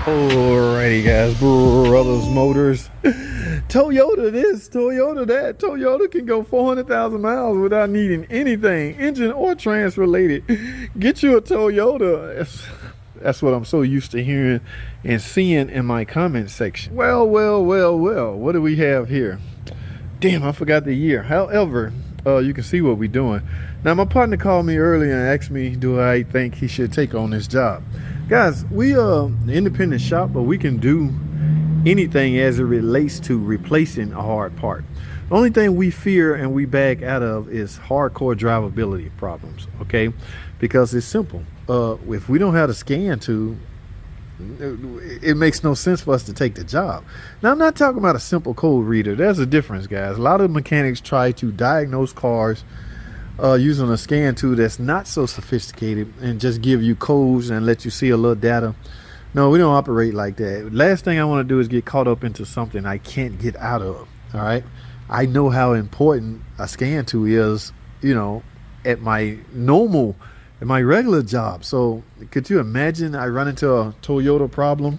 Alrighty, guys, brothers motors. Toyota this, Toyota that. Toyota can go 400,000 miles without needing anything, engine or trans related. Get you a Toyota. That's what I'm so used to hearing and seeing in my comment section. Well, what do we have here? Damn, I forgot the year. However, you can see what we're doing. Now, my partner called me earlier and asked me, do I think he should take on this job? Guys, we are an independent shop, but we can do anything as it relates to replacing a hard part. The only thing we fear and we back out of is hardcore drivability problems, okay? Because it's simple. If we don't have the scan to, it makes no sense for us to take the job. Now, I'm not talking about a simple code reader. There's a difference, guys. A lot of mechanics try to diagnose cars using a scan tool that's not so sophisticated and just give you codes and let you see a little data. No, we don't operate like that. Last thing I want to do is get caught up into something I can't get out of. All right, I know how important a scan tool is, you know, at my regular job. So could you imagine I run into a Toyota problem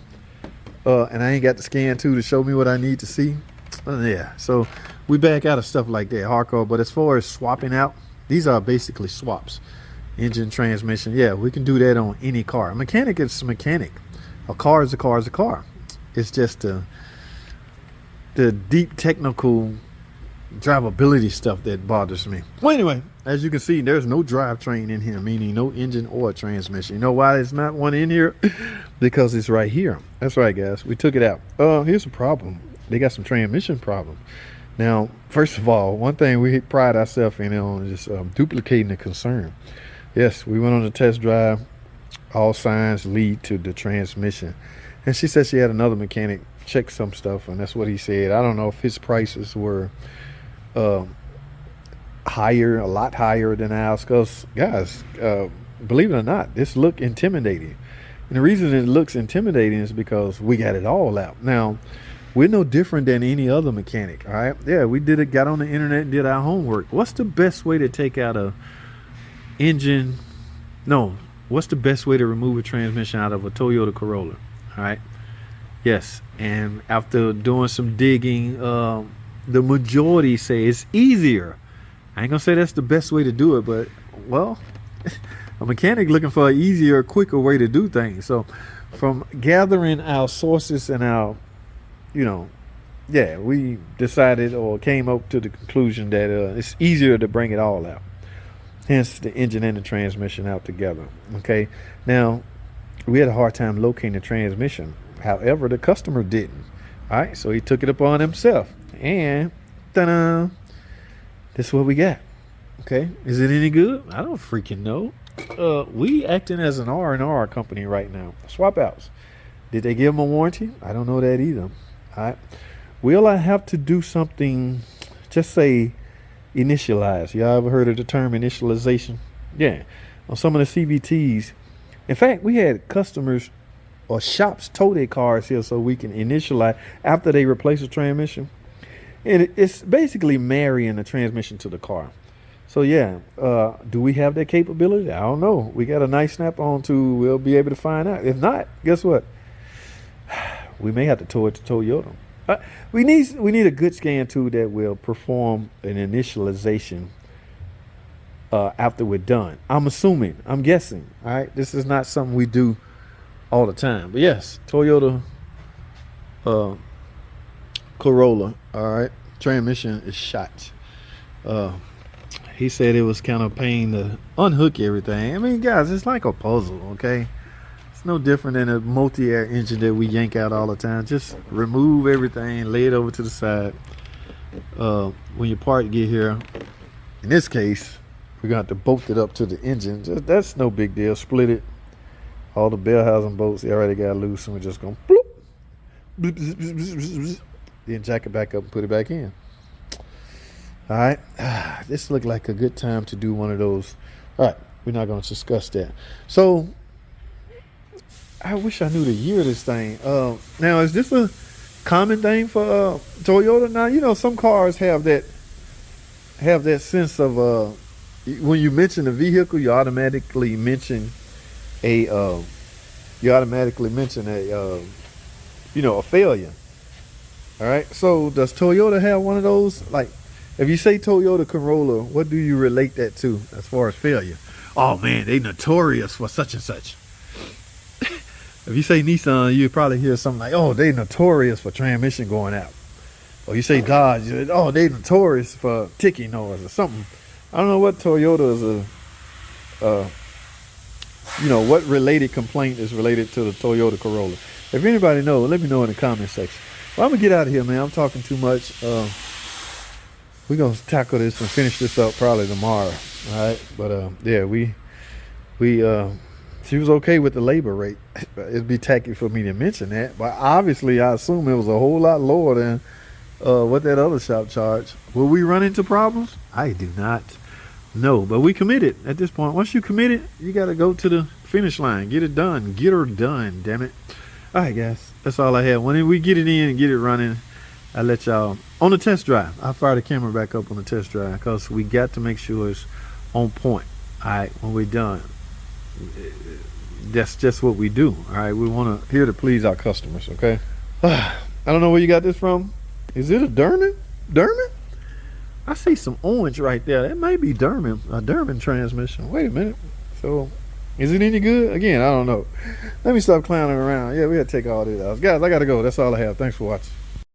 and I ain't got the scan tool to show me what I need to see? Yeah, so we back out of stuff like that, hardcore. But as far as swapping out, these are basically swaps. Engine, transmission, yeah, we can do that on any car. A mechanic is a mechanic. A car is a car is a car. It's just the deep technical drivability stuff that bothers me. Well, anyway, as you can see, there's no drivetrain in here, meaning no engine or transmission. You know why there's not one in here? Because it's right here. That's right, guys. We took it out. Here's a problem. They got some transmission problems. Now, first of all, one thing we pride ourselves in on is duplicating the concern. Yes, we went on a test drive. All signs lead to the transmission. And she said she had another mechanic check some stuff, and that's what he said. I don't know if his prices were higher, a lot higher than ours, because, guys, believe it or not, this look intimidating. And the reason it looks intimidating is because we got it all out. Now, we're no different than any other mechanic, all right? Yeah, we got on the internet and did our homework. What's the best way to take out a engine? No, what's the best way to remove a transmission out of a Toyota Corolla? All right. Yes, and after doing some digging, the majority say it's easier. I ain't gonna say that's the best way to do it, but, well, a mechanic looking for an easier, quicker way to do things. So from gathering our sources and our, you know, yeah, we decided or came up to the conclusion that it's easier to bring it all out. Hence the engine and the transmission out together. Okay. Now, we had a hard time locating the transmission. However, the customer didn't. All right. So he took it upon himself. And ta-da, this is what we got. Okay. Is it any good? I don't freaking know. We acting as an R&R company right now. Swap outs. Did they give them a warranty? I don't know that either. All right. Will I have to do something, just say initialize? Y'all ever heard of the term initialization? Yeah. On some of the CVTs. In fact, we had customers or shops tow their cars here so we can initialize after they replace the transmission. And it's basically marrying the transmission to the car. So yeah, do we have that capability? I don't know. We got a nice snap-on tool. We'll be able to find out. If not, guess what? We may have to tow it to Toyota. We need a good scan tool that will perform an initialization after we're done. I'm guessing. All right, this is not something we do all the time. But yes, Toyota Corolla. All right, transmission is shot. He said it was kind of pain to unhook everything. I mean, guys, it's like a puzzle. Okay. It's no different than a multi-air engine that we yank out all the time. Just remove everything, lay it over to the side. When your part get here, in this case, we're going to have to bolt it up to the engine. That's no big deal. Split it. All the bell housing bolts, they already got loose, and we're just going to bloop, bloop, bloop, bloop, bloop, bloop, then jack it back up and put it back in. All right. This looked like a good time to do one of those. All right. We're not going to discuss that. So, I wish I knew the year of this thing. Now, is this a common thing for Toyota? Now, you know, some cars have that sense of when you mention a vehicle, you automatically mention a you automatically mention a a failure. All right. So does Toyota have one of those? Like, if you say Toyota Corolla, what do you relate that to as far as failure? Oh man, they notorious for such and such. If you say Nissan, you probably hear something like, "Oh, they notorious for transmission going out." Or you say Dodge, "Oh, they notorious for ticking noise," or something. I don't know what Toyota is what related complaint is related to the Toyota Corolla. If anybody knows, let me know in the comment section. Well, I'm gonna get out of here, man. I'm talking too much. We're gonna tackle this and finish this up probably tomorrow. All right, but yeah, we she was okay with the labor rate. It'd be tacky for me to mention that, but obviously I assume it was a whole lot lower than what that other shop charged. Will we run into problems? I do not know, but we committed at this point. Once you committed, you got to go to the finish line, get it done, get her done. Damn it! All right, guys, that's all I have. When we get it in and get it running, I'll let y'all on the test drive. I'll fire the camera back up on the test drive because we got to make sure it's on point. All right, when we're done. That's just what we do. All right, we want to here to please our customers. Okay. I don't know where you got this from. Is it a Derman? I see some orange right there. It may be Derman, a Derman transmission. Wait a minute. So, is it any good? Again, I don't know. Let me stop clowning around. Yeah, we got to take all this out. Guys, I got to go. That's all I have. Thanks for watching.